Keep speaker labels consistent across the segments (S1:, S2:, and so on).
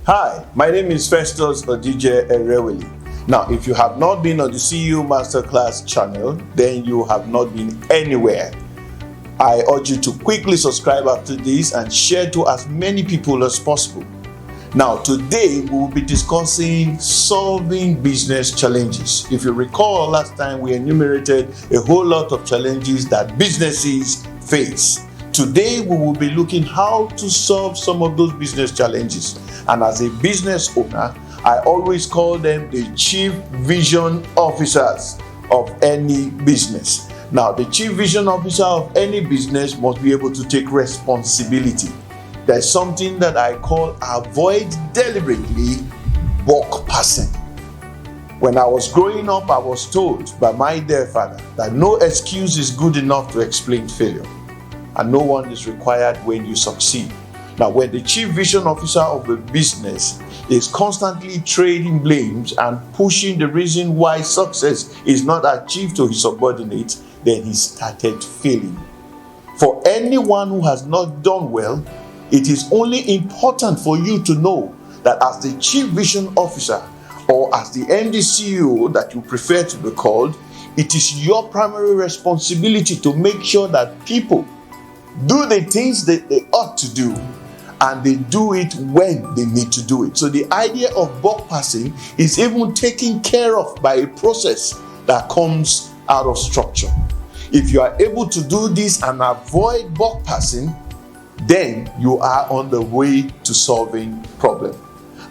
S1: Hi, my name is Festus Odije Erewili. Now, if you have not been on the CEO Masterclass channel, then you have not been anywhere. I urge you to quickly subscribe after this and share to as many people as possible. Now, today we will be discussing solving business challenges. If you recall, last time we enumerated a whole lot of challenges that businesses face. Today we will be looking how to solve some of those business challenges. And as a business owner, I always call them the chief vision officers of any business. Now, the chief vision officer of any business must be able to take responsibility. There's something that I call avoid deliberately buck passing. When I was growing up, I was told by my dear father that no excuse is good enough to explain failure, and no one is required when you succeed. Now, when the chief vision officer of a business is constantly trading blames and pushing the reason why success is not achieved to his subordinates, then he started failing. For anyone who has not done well, it is only important for you to know that as the chief vision officer or as the MD CEO that you prefer to be called, it is your primary responsibility to make sure that people do the things that they ought to do, and they do it when they need to do it. So the idea of buck passing is even taken care of by a process that comes out of structure. If you are able to do this and avoid buck passing, then you are on the way to solving problem.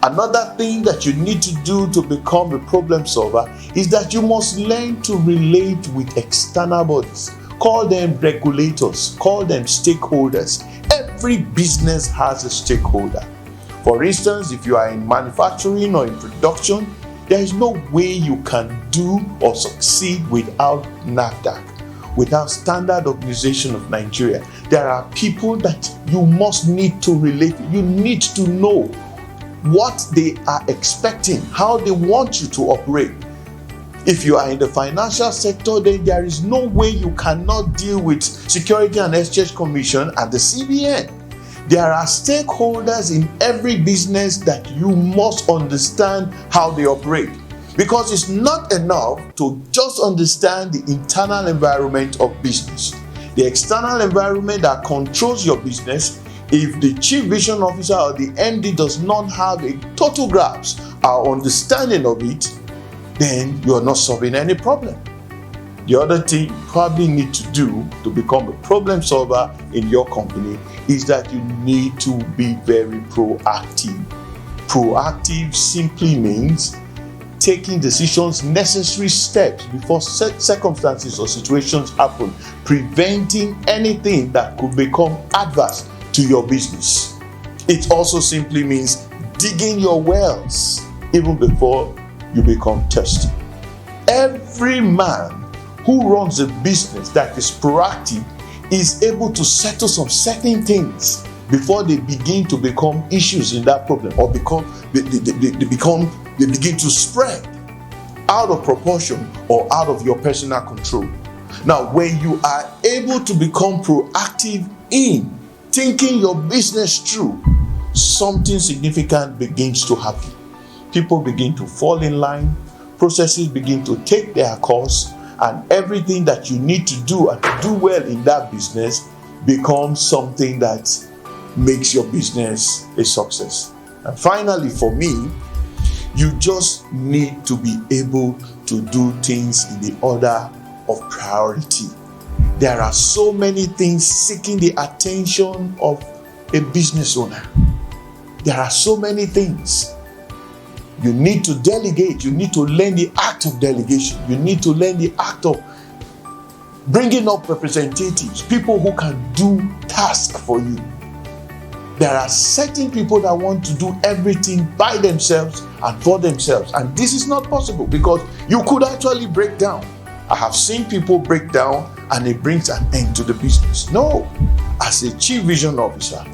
S1: Another thing that you need to do to become a problem solver is that you must learn to relate with external bodies. Call them regulators, call them stakeholders. Every business has a stakeholder. For instance, if you are in manufacturing or in production, there is no way you can do or succeed without NAFDAC, without Standard Organization of Nigeria. There are people that you must need to relate. You need to know what they are expecting, how they want you to operate. If you are in the financial sector, then there is no way you cannot deal with Security and Exchange Commission and the CBN. There are stakeholders in every business that you must understand how they operate. Because it's not enough to just understand the internal environment of business. The external environment that controls your business, if the chief vision officer or the MD does not have a total grasp or understanding of it, then you are not solving any problem. The other thing you probably need to do to become a problem solver in your company is that you need to be very proactive. Proactive simply means taking decisions, necessary steps before circumstances or situations happen, preventing anything that could become adverse to your business. It also simply means digging your wells even before you become thirsty. Every man who runs a business that is proactive is able to settle some certain things before they begin to become issues in that problem, or they begin to spread out of proportion or out of your personal control. Now, when you are able to become proactive in thinking your business through, something significant begins to happen. People begin to fall in line, processes begin to take their course, and everything that you need to do and to do well in that business becomes something that makes your business a success. And finally, for me, you just need to be able to do things in the order of priority. There are so many things seeking the attention of a business owner. There are so many things. You need to delegate. You need to learn the act of delegation. You need to learn the act of bringing up representatives, people who can do tasks for you. There are certain people that want to do everything by themselves and for themselves. And this is not possible because you could actually break down. I have seen people break down and it brings an end to the business. No, as a chief vision officer,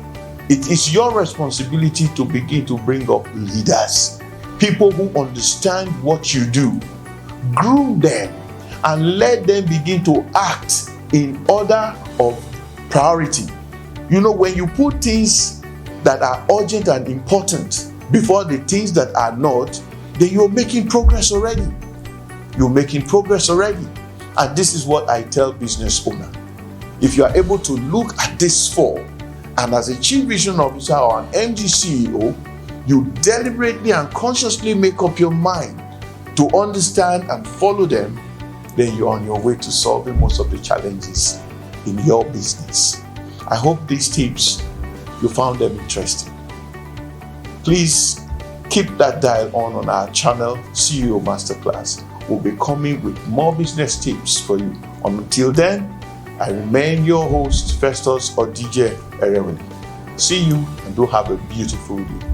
S1: it is your responsibility to begin to bring up leaders. People who understand what you do, groom them, and let them begin to act in order of priority. You know, when you put things that are urgent and important before the things that are not, then you're making progress already. You're making progress already. And this is what I tell business owner. If you are able to look at this four, and as a chief vision officer or an MG CEO, you deliberately and consciously make up your mind to understand and follow them, then you're on your way to solving most of the challenges in your business. I hope these tips, you found them interesting. Please keep that dial on our channel, CEO Masterclass. We'll be coming with more business tips for you. Until then, I remain your host, Festus or DJ Erewele. See you and do have a beautiful day.